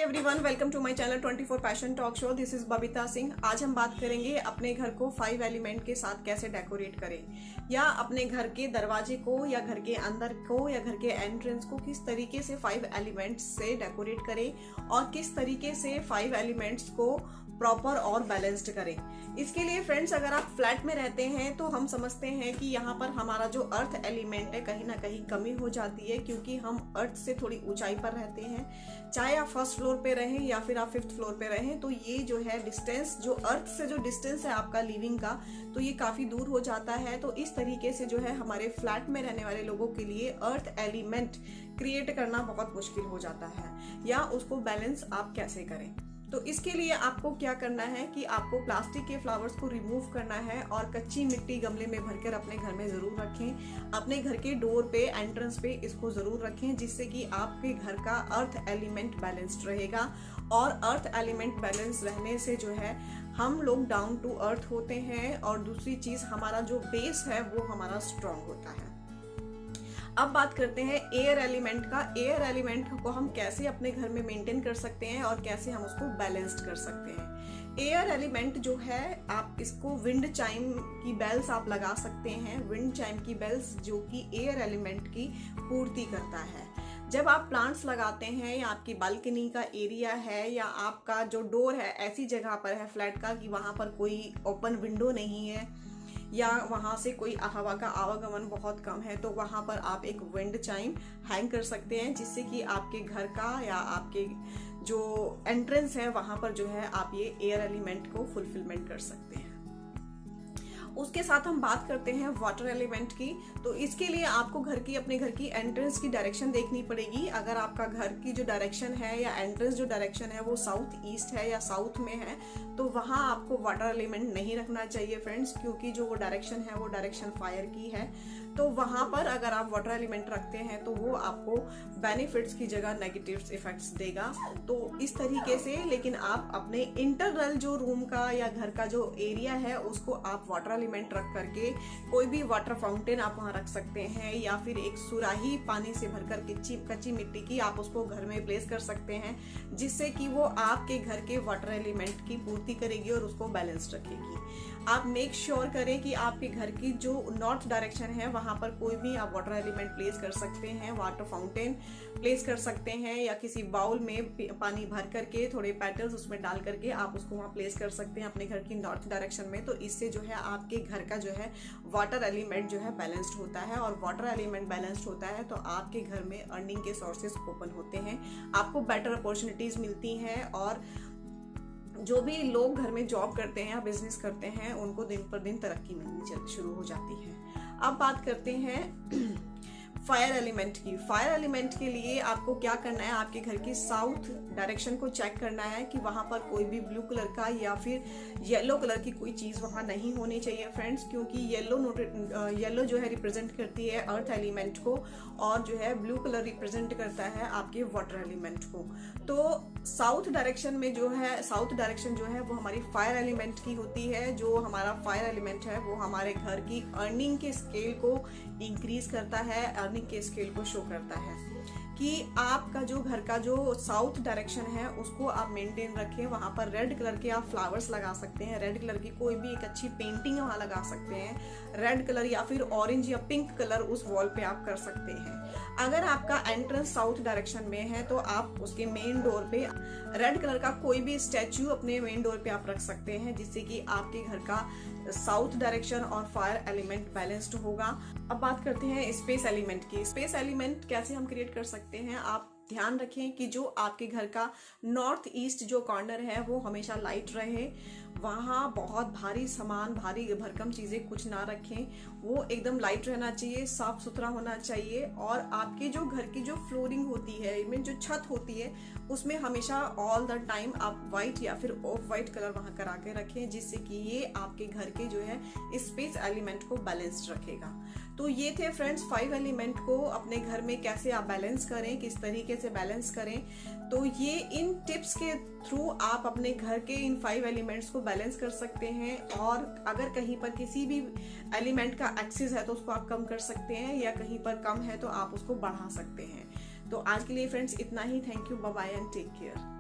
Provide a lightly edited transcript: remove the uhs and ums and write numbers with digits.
Everyone, welcome to my channel 24 passion talk show. This is Babita Singh. आज हम बात करेंगे अपने घर को 5 एलिमेंट के साथ कैसे डेकोरेट करें, या अपने घर के दरवाजे को या घर के अंदर को या घर के एंट्रेंस को किस तरीके से 5 एलिमेंट्स से डेकोरेट करें और किस तरीके से 5 एलिमेंट्स को प्रॉपर और बैलेंस्ड करें। इसके लिए फ्रेंड्स, अगर आप फ्लैट में रहते हैं तो हम समझते हैं कि यहाँ पर हमारा जो अर्थ एलिमेंट है कहीं ना कहीं कमी हो जाती है, क्योंकि हम अर्थ से थोड़ी ऊंचाई पर रहते हैं। चाहे आप फर्स्ट फ्लोर पे रहें या फिर आप 5th फ्लोर पे रहें, तो ये जो है डिस्टेंस, जो अर्थ से जो डिस्टेंस है आपका लिविंग का, तो ये काफी दूर हो जाता है। तो इस तरीके से जो है हमारे फ्लैट में रहने वाले लोगों के लिए अर्थ एलिमेंट क्रिएट करना बहुत मुश्किल हो जाता है, या उसको बैलेंस आप कैसे करें। तो इसके लिए आपको क्या करना है कि आपको प्लास्टिक के फ्लावर्स को रिमूव करना है और कच्ची मिट्टी गमले में भरकर अपने घर में जरूर रखें। अपने घर के डोर पे, एंट्रेंस पे इसको जरूर रखें, जिससे कि आपके घर का अर्थ एलिमेंट बैलेंस्ड रहेगा। और अर्थ एलिमेंट बैलेंस रहने से जो है हम लोग डाउन टू अर्थ होते हैं, और दूसरी चीज हमारा जो बेस है वो हमारा स्ट्रांग होता है। अब बात करते हैं एयर एलिमेंट का। एयर एलिमेंट को हम कैसे अपने घर में मेंटेन कर सकते हैं और कैसे हम उसको बैलेंस्ड कर सकते हैं। एयर एलिमेंट जो है, आप इसको विंड चाइम की बेल्स आप लगा सकते हैं। विंड चाइम की बेल्स जो कि एयर एलिमेंट की पूर्ति करता है। जब आप प्लांट्स लगाते हैं, या आपकी बालकनी का एरिया है, या आपका जो डोर है ऐसी जगह पर है फ्लैट का कि वहां पर कोई ओपन विंडो नहीं है, या वहां से कोई हवा का आवागमन बहुत कम है, तो वहां पर आप एक विंड चाइम हैंग कर सकते हैं, जिससे कि आपके घर का या आपके जो एंट्रेंस है वहां पर जो है आप ये एयर एलिमेंट को फुलफिलमेंट कर सकते हैं। उसके साथ हम बात करते हैं वाटर एलिमेंट की। तो इसके लिए आपको अपने घर की एंट्रेंस की डायरेक्शन देखनी पड़ेगी। अगर आपका घर की जो डायरेक्शन है या एंट्रेंस जो डायरेक्शन है वो साउथ ईस्ट है या साउथ में है, तो वहां आपको वाटर एलिमेंट नहीं रखना चाहिए फ्रेंड्स, क्योंकि जो वो डायरेक्शन है वो डायरेक्शन फायर की है। तो वहां पर अगर आप वाटर एलिमेंट रखते हैं तो वो आपको बेनिफिट्स की जगह नेगेटिव इफेक्ट्स देगा। तो इस तरीके से, लेकिन आप अपने इंटरनल जो रूम का या घर का जो एरिया है उसको आप वाटर एलिमेंट रख करके, कोई भी वाटर फाउंटेन आप वहां रख सकते हैं, या फिर एक सुराही पानी से भरकर कच्ची मिट्टी की आप उसको घर में प्लेस कर सकते हैं, जिससे कि वो आपके घर के वाटर एलिमेंट की पूर्ति करेगी और उसको बैलेंस रखेगी। आप मेक श्योर करें कि आपके घर की जो नॉर्थ डायरेक्शन है वहां पर कोई भी आप वाटर एलिमेंट प्लेस कर सकते हैं, वाटर फाउंटेन प्लेस कर सकते हैं, या किसी बाउल में पानी भर करके थोड़े पेटल्स उसमें डाल करके आप उसको वहां प्लेस कर सकते हैं अपने घर की नॉर्थ डायरेक्शन में। तो इससे जो है आपके घर का जो है वाटर एलिमेंट जो है बैलेंस्ड होता है, और वाटर एलिमेंट बैलेंस्ड होता है तो आपके घर में अर्निंग के सोर्सेस ओपन होते हैं, आपको बेटर अपॉर्चुनिटीज मिलती हैं, और जो भी लोग घर में जॉब करते हैं या बिजनेस करते हैं उनको दिन पर दिन तरक्की मिलनी शुरू हो जाती है। अब बात करते हैं फायर एलिमेंट की। फायर एलिमेंट के लिए आपको क्या करना है, आपके घर की साउथ डायरेक्शन को चेक करना है कि वहां पर कोई भी ब्लू कलर का या फिर येलो कलर की कोई चीज वहां नहीं होनी चाहिए फ्रेंड्स, क्योंकि येलो जो है रिप्रेजेंट करती है अर्थ एलिमेंट को, और जो है ब्लू कलर रिप्रेजेंट करता है आपके वाटर एलिमेंट को। तो साउथ डायरेक्शन में जो है, साउथ डायरेक्शन जो है वो हमारी फायर एलिमेंट की होती है। जो हमारा फायर एलिमेंट है वो हमारे घर की अर्निंग के स्केल को इंक्रीज करता है, अर्निंग के स्केल को शो करता है कि आपका जो घर का जो साउथ डायरेक्शन है उसको आप मेंटेन रखें। वहां पर रेड कलर के आप फ्लावर्स लगा सकते हैं, रेड कलर की कोई भी एक अच्छी पेंटिंग वहां लगा सकते हैं, रेड कलर या फिर ऑरेंज या पिंक कलर उस वॉल पे आप कर सकते हैं। अगर आपका एंट्रेंस साउथ डायरेक्शन में है तो आप उसके मेन डोर पे रेड कलर का कोई भी स्टैच्यू अपने मेन डोर पे आप रख सकते हैं, जिससे कि आपके घर का साउथ डायरेक्शन और फायर एलिमेंट बैलेंस्ड होगा। अब बात करते हैं स्पेस एलिमेंट की। स्पेस एलिमेंट कैसे हम क्रिएट कर सकते हैं। आप ध्यान रखें कि जो आपके घर का नॉर्थ ईस्ट जो कॉर्नर है वो हमेशा लाइट रहे, वहां बहुत भारी सामान, भारी भरकम चीजें कुछ ना रखें, वो एकदम लाइट रहना चाहिए, साफ सुथरा होना चाहिए। और आपके जो घर की जो फ्लोरिंग होती है, इनमें जो छत होती है, उसमें हमेशा ऑल द टाइम आप व्हाइट या फिर ऑफ व्हाइट कलर वहां करा के रखें, जिससे कि ये आपके घर के जो है स्पेस एलिमेंट को बैलेंस्ड रखेगा। तो ये थे फ्रेंड्स 5 एलिमेंट को अपने घर में कैसे आप बैलेंस करें, किस तरीके से बैलेंस करें। तो ये इन टिप्स के थ्रू आप अपने घर के इन 5 एलिमेंट्स को बैलेंस कर सकते हैं, और अगर कहीं पर किसी भी एलिमेंट का एक्सेस है तो उसको आप कम कर सकते हैं, या कहीं पर कम है तो आप उसको बढ़ा सकते हैं। तो आज के लिए फ्रेंड्स इतना ही। Thank you, bye bye and take care.